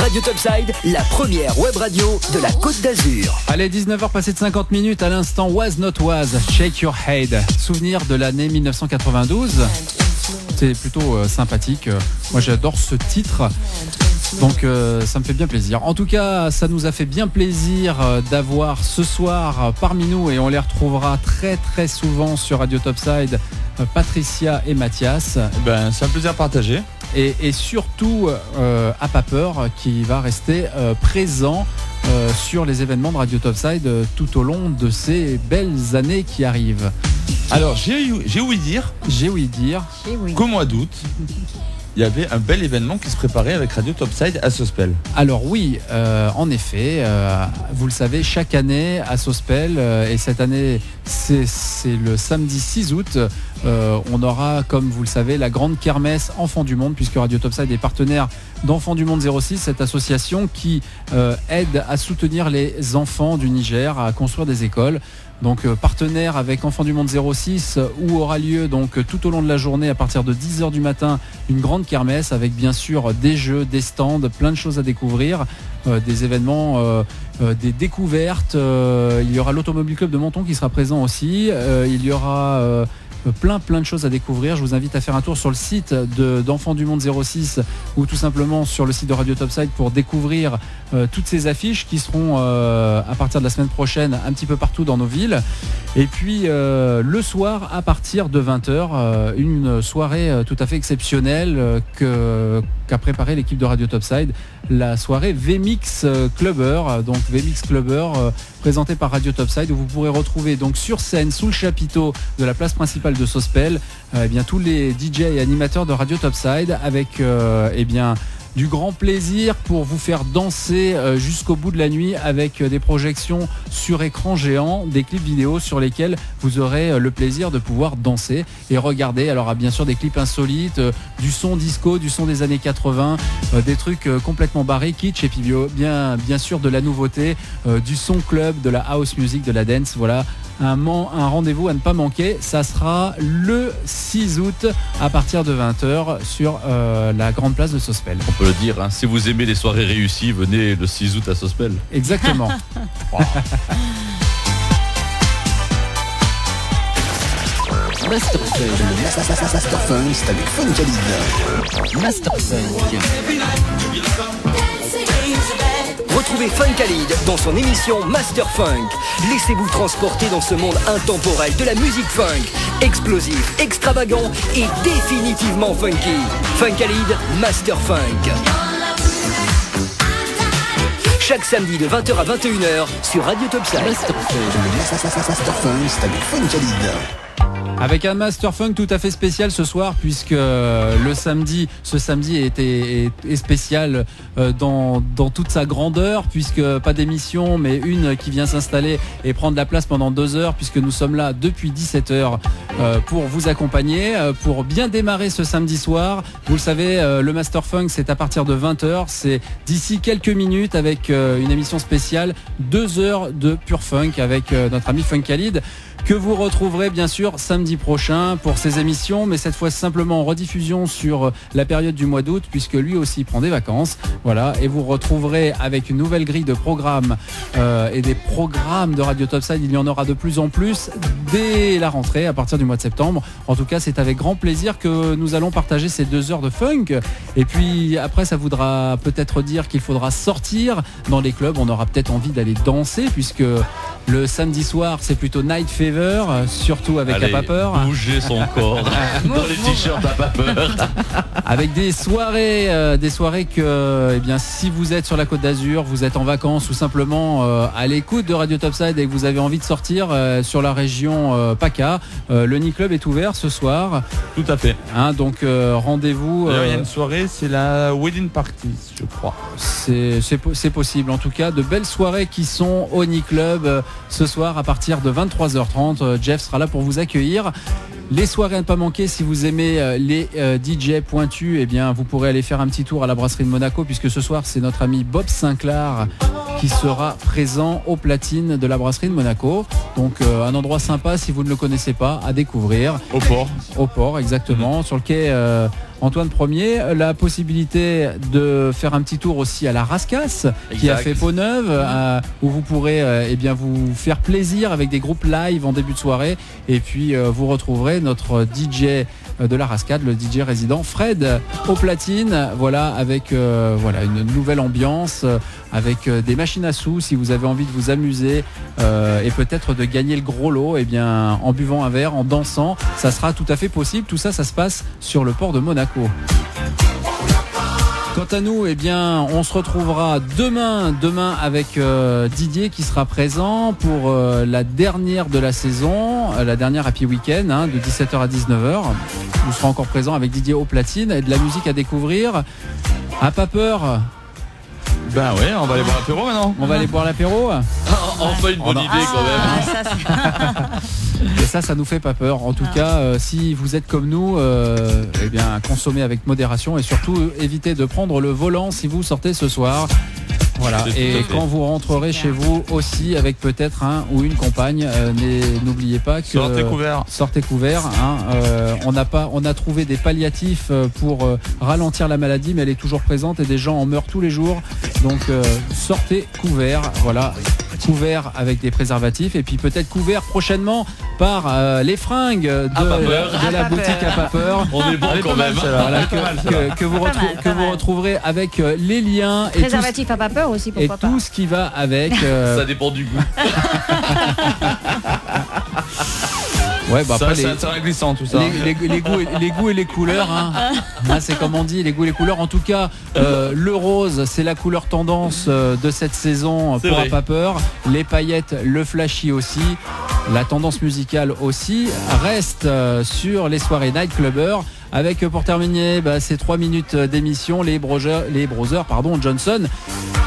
Radio Topside, la première web radio de la Côte d'Azur. Allez, 19h passées de 50 minutes, à l'instant Was Not Was, Shake Your Head. Souvenir de l'année 1992. C'est plutôt sympathique. Moi j'adore ce titre. Donc ça me fait bien plaisir. En tout cas, ça nous a fait bien plaisir d'avoir ce soir parmi nous, et on les retrouvera très très souvent sur Radio Topside, Patricia et Mathias. C'est un plaisir partagé. Et surtout à pas peur, qui va rester présent sur les événements de Radio Topside tout au long de ces belles années qui arrivent. Alors j'ai ouï dire qu'au mois d'août, il y avait un bel événement qui se préparait avec Radio Topside à Sospel. Alors oui, en effet, vous le savez, chaque année à Sospel, et cette année c'est le samedi 6 août, on aura, comme vous le savez, la grande kermesse Enfants du Monde, puisque Radio Topside est partenaire d'Enfants du Monde 06, cette association qui aide à soutenir les enfants du Niger à construire des écoles. Donc partenaire avec Enfants du Monde 06, où aura lieu donc tout au long de la journée à partir de 10h du matin une grande kermesse avec bien sûr des jeux, des stands, plein de choses à découvrir, des événements, des découvertes. Il y aura l'Automobile Club de Menton qui sera présent aussi. Il y aura plein de choses à découvrir. Je vous invite à faire un tour sur le site d'Enfants du Monde 06 ou tout simplement sur le site de Radio Topside pour découvrir toutes ces affiches qui seront à partir de la semaine prochaine un petit peu partout dans nos villes. Et puis le soir à partir de 20h, une soirée tout à fait exceptionnelle qu'a préparé l'équipe de Radio Topside, la soirée VMix Clubber. Donc VMix Clubber présentée par Radio Topside, où vous pourrez retrouver donc sur scène sous le chapiteau de la place principale de Sospel tous les DJ et animateurs de Radio Topside avec du grand plaisir pour vous faire danser jusqu'au bout de la nuit avec des projections sur écran géant, des clips vidéo sur lesquels vous aurez le plaisir de pouvoir danser et regarder. Alors bien sûr des clips insolites, du son disco, du son des années 80, des trucs complètement barrés, kitsch, et puis bien sûr de la nouveauté, du son club, de la house music, de la dance. Voilà. Un rendez-vous à ne pas manquer. Ça sera le 6 août à partir de 20h sur la grande place de Sospel. On peut le dire, si vous aimez les soirées réussies, venez le 6 août à Sospel. Exactement. Wow. Master Funk, c'est avec Funkalid. Master Funk. Retrouvez Funkalid dans son émission Master Funk. Laissez-vous transporter dans ce monde intemporel de la musique funk, explosif, extravagant et définitivement funky. Funkalid, Master Funk. Chaque samedi de 20h à 21h sur Radio Topside. Master Funk, c'est avec Funkalid. Avec un Master Funk tout à fait spécial ce soir, puisque ce samedi est spécial dans toute sa grandeur, puisque pas d'émission, mais une qui vient s'installer et prendre la place pendant 2 heures, puisque nous sommes là depuis 17h pour vous accompagner, pour bien démarrer ce samedi soir. Vous le savez, le Master Funk, c'est à partir de 20h, c'est d'ici quelques minutes avec une émission spéciale, 2 heures de pur funk avec notre ami Funkalid, que vous retrouverez bien sûr samedi prochain pour ses émissions, mais cette fois simplement en rediffusion sur la période du mois d'août, puisque lui aussi prend des vacances. Voilà, et vous retrouverez avec une nouvelle grille de programmes et des programmes de Radio Topside. Il y en aura de plus en plus dès la rentrée, à partir du mois de septembre. En tout cas, c'est avec grand plaisir que nous allons partager ces 2 heures de funk. Et puis après, ça voudra peut-être dire qu'il faudra sortir dans les clubs. On aura peut-être envie d'aller danser, puisque le samedi soir, c'est plutôt Night Fever, surtout avec À pas peur. Bouger son corps dans les t-shirts À pas peur. Avec des soirées que, si vous êtes sur la Côte d'Azur, vous êtes en vacances ou simplement à l'écoute de Radio Topside et que vous avez envie de sortir sur la région PACA, le Night Club est ouvert ce soir. Tout à fait. Donc rendez-vous. Il y a une soirée, c'est la Wedding Party, je crois. C'est possible. En tout cas, de belles soirées qui sont au Night Club ce soir à partir de 23h30. Jeff sera là pour vous accueillir. Les soirées à ne pas manquer, si vous aimez les DJ pointus, vous pourrez aller faire un petit tour à la brasserie de Monaco, puisque ce soir c'est notre ami Bob Sinclair qui sera présent aux platines de la brasserie de Monaco. Donc un endroit sympa si vous ne le connaissez pas à découvrir. Au port. Au port, exactement, sur le quai Antoine Premier, la possibilité de faire un petit tour aussi à la Rascasse, qui a fait peau neuve, où vous pourrez vous faire plaisir avec des groupes live en début de soirée. Et puis vous retrouverez notre DJ de la Rascade, le DJ résident Fred au platine, voilà, avec une nouvelle ambiance, avec des machines à sous si vous avez envie de vous amuser et peut-être de gagner le gros lot, en buvant un verre, en dansant, ça sera tout à fait possible. Tout ça, ça se passe sur le port de Monaco. Quant à nous, on se retrouvera demain avec Didier qui sera présent pour la dernière de la saison, la dernière Happy Weekend, de 17h à 19h. Nous serons encore présents avec Didier au platine et de la musique à découvrir. À pas peur. Ben ouais, on va aller boire l'apéro maintenant. On va aller boire l'apéro. Enfin une bonne idée quand même. Et ça nous fait pas peur. En tout cas, si vous êtes comme nous, consommez avec modération et surtout évitez de prendre le volant si vous sortez ce soir. Voilà. Et quand vous rentrerez chez vous aussi avec peut-être un ou une compagne, n'oubliez pas que sortez couverts. On a trouvé des palliatifs pour ralentir la maladie, mais elle est toujours présente et des gens en meurent tous les jours. Donc sortez couverts. Voilà. Couverts avec des préservatifs et puis peut-être couverts prochainement par les fringues de la boutique à pas peur. On est bon quand même. Voilà, que vous retrouverez avec les liens et préservatifs à pas peur aussi, pourquoi pas. Tout ce qui va avec. Ça dépend du goût. Ouais, après c'est un glissant tout ça. Les goûts et les couleurs, c'est comme on dit, les goûts et les couleurs. En tout cas, le rose, c'est la couleur tendance de cette saison pour pas peur. Les paillettes, le flashy aussi. La tendance musicale aussi reste sur les soirées Night Clubber. Avec pour terminer ces 3 minutes d'émission, les Brothers Johnson,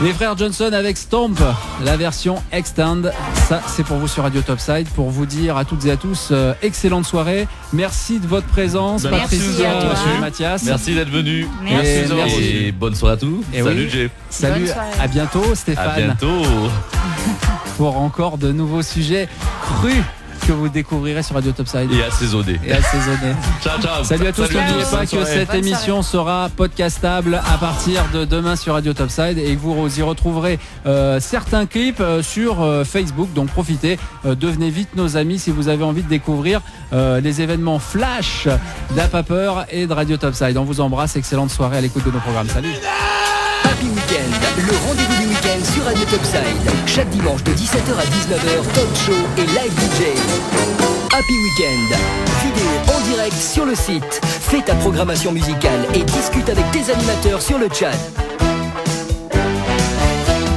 les frères Johnson avec Stomp, la version Extend. Ça c'est pour vous sur Radio Topside, pour vous dire à toutes et à tous excellente soirée. Merci de votre présence, Patricia et Mathias. Merci d'être venu. Merci. Et bonne soirée à tous. Salut Jeff. Salut, à bientôt Stéphane. À bientôt. Pour encore de nouveaux sujets crus que vous découvrirez sur Radio Topside. Et assaisonné. Ciao. Salut à tous. N'oubliez pas que cette émission sera podcastable à partir de demain sur Radio Topside et que vous y retrouverez certains clips sur Facebook. Donc profitez, devenez vite nos amis si vous avez envie de découvrir les événements flash d'Apapeur et de Radio Topside. On vous embrasse, excellente soirée à l'écoute de nos programmes. Salut. Happy Weekend, le rendez-vous du week-end sur Radio Topside. Chaque dimanche de 17h à 19h, talk show et live DJ. Happy Weekend, vidéo en direct sur le site. Fais ta programmation musicale et discute avec tes animateurs sur le chat.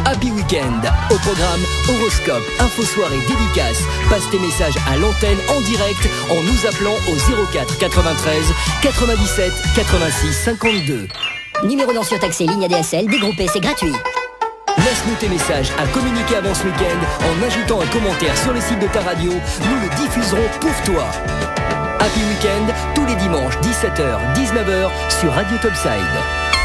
Happy Weekend, au programme horoscope, info soirée, dédicace. Passe tes messages à l'antenne en direct en nous appelant au 04 93 97 86 52. Numéro non surtaxé, ligne ADSL, dégroupé, c'est gratuit. Laisse-nous tes messages à communiquer avant ce week-end en ajoutant un commentaire sur le site de ta radio. Nous le diffuserons pour toi. Happy Weekend, tous les dimanches 17h, 19h sur Radio Topside.